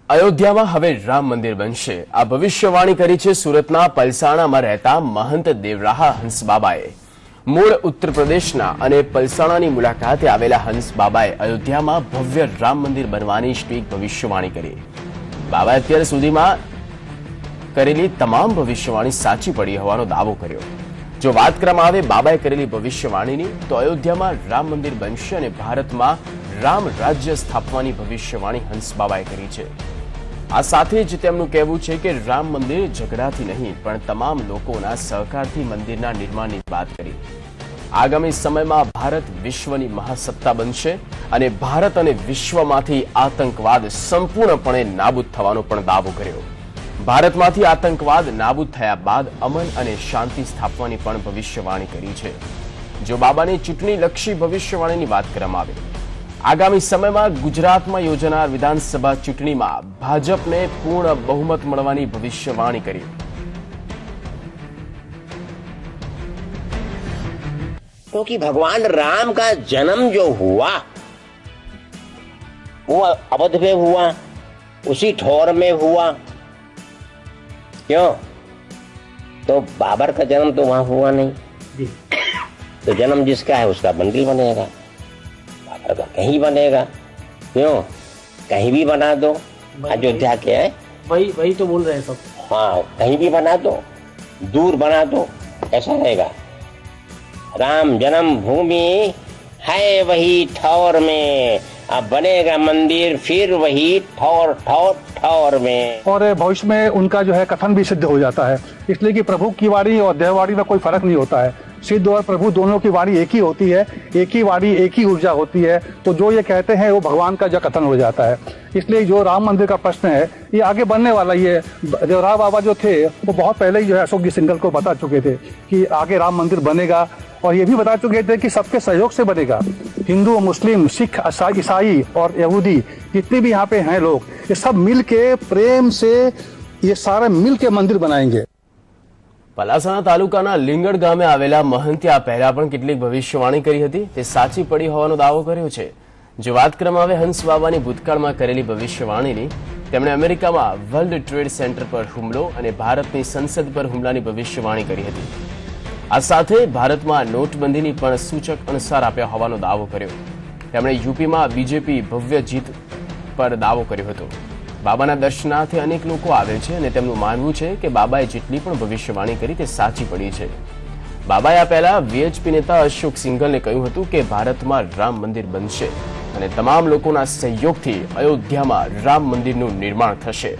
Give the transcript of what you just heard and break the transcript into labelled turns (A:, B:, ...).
A: અયોધ્યામાં હવે રામ મંદિર બનશે આ ભવિષ્યવાણી કરી છે સુરતના પલસાણામાં રહેતા મહંત દેવરાહા હંસબાબાએ। મૂળ ઉત્તર પ્રદેશના અને પલસાણાની મુલાકાતે આવેલા હંસબાબાએ અયોધ્યામાં ભવ્ય રામ મંદિર બનવાની સ્ટીક ભવિષ્યવાણી કરી। બાબાએ અત્યાર સુધીમાં કરેલી તમામ ભવિષ્યવાણી સાચી પડી હોવાનો દાવો કર્યો। જો વાત કરવામાં આવે બાબાએ કરેલી ભવિષ્યવાણીની તો અયોધ્યામાં રામ મંદિર બનશે અને ભારતમાં રામ રાજ્ય સ્થાપવાની ભવિષ્યવાણી હંસબાબાએ કરી છે। આ સાથે જ તેમનું કહેવું છે કે રામ મંદિર ઝઘડાથી નહીં પણ તમામ લોકોના સહકારથી મંદિરના નિર્માણની વાત કરી। આગામી સમયમાં ભારત વિશ્વની મહાસત્તા બનશે અને ભારત અને વિશ્વમાંથી આતંકવાદ સંપૂર્ણપણે નાબૂદ થવાનો પણ દાવો કર્યો। ભારતમાંથી આતંકવાદ નાબૂદ થયા બાદ અમન અને શાંતિ સ્થાપવાની પણ ભવિષ્યવાણી કરી છે। જો બાબાની ચૂંટણીલક્ષી ભવિષ્યવાણીની વાત કરવામાં આવે આગામી સમયમાં ગુજરાતમાં યોજાનાર વિધાનસભા ચૂંટણીમાં ભાજપને પૂર્ણ બહુમત મળવાની ભવિષ્યવાણી કરી।
B: क्योंकि भगवान राम का जन्म जो हुआ वो अवध में हुआ, उसी ठौर में हुआ। क्यों? तो बाबर का जन्म तो वहां हुआ नहीं। तो जन्म जिसका है उसका मंदिर बनेगा, बाबर का कहीं बनेगा। क्यों? कहीं भी बना दो, अयोध्या के है
C: वही तो बोल रहे हैं सब।
B: हाँ, कहीं भी बना दो, दूर बना दो, ऐसा रहेगा। राम जन्म भूमि है वही ठौर में, अब बनेगा मंदिर फिर वही ठौर ठौर ठौर में।
D: और भविष्य में उनका जो है कथन भी सिद्ध हो जाता है, इसलिए कि प्रभु की वाणी और देहवाणी में कोई फर्क नहीं होता है। सिद्ध और प्रभु दोनों की वाणी एक ही होती है, एक ही वाणी एक ही ऊर्जा होती है। तो जो ये कहते हैं वो भगवान का जो कथन हो जाता है। इसलिए जो राम मंदिर का प्रश्न है ये आगे बनने वाला। ये देवराह बाबा जो थे वो बहुत पहले ही जो है अशोक जी सिंघल को बता चुके थे कि आगे राम मंदिर बनेगा, और ये भी बता चुके थे कि सबके सहयोग से बनेगा। हिंदू, मुस्लिम, सिख, ईसाई और यहूदी जितने भी यहाँ पे हैं लोग, ये सब मिल के प्रेम से ये सारे मिल के मंदिर बनाएंगे।
A: પલાસાણા તાલુકાના લીંગડ ગામે આવેલા મહંતે આ પહેલા પણ કેટલીક ભવિષ્યવાણી કરી હતી તે સાચી પડી હોવાનો દાવો કર્યો છે। જો વાત કરવામાં આવે હંસ બાબાની ભૂતકાળમાં કરેલી ભવિષ્યવાણીની, તેમણે અમેરિકામાં વર્લ્ડ ટ્રેડ સેન્ટર પર હુમલો અને ભારતની સંસદ પર હુમલાની ભવિષ્યવાણી કરી હતી। આ સાથે ભારતમાં નોટબંધીની પણ સૂચક અનુસાર આપ્યા હોવાનો દાવો કર્યો। તેમણે યુપીમાં બીજેપી ભવ્ય જીત પર દાવો કર્યો હતો। બાબાના દર્શનાર્થે અનેક લોકો આવે છે અને તેમનું માનવું છે કે બાબાએ જેટલી પણ ભવિષ્યવાણી કરી તે સાચી પડી છે। બાબાએ આ પહેલા વીએચપી નેતા અશોક સિંઘલને કહ્યું હતું કે ભારતમાં રામ મંદિર બનશે અને તમામ લોકોના સહયોગથી અયોધ્યામાં રામ મંદિરનું નિર્માણ થશે।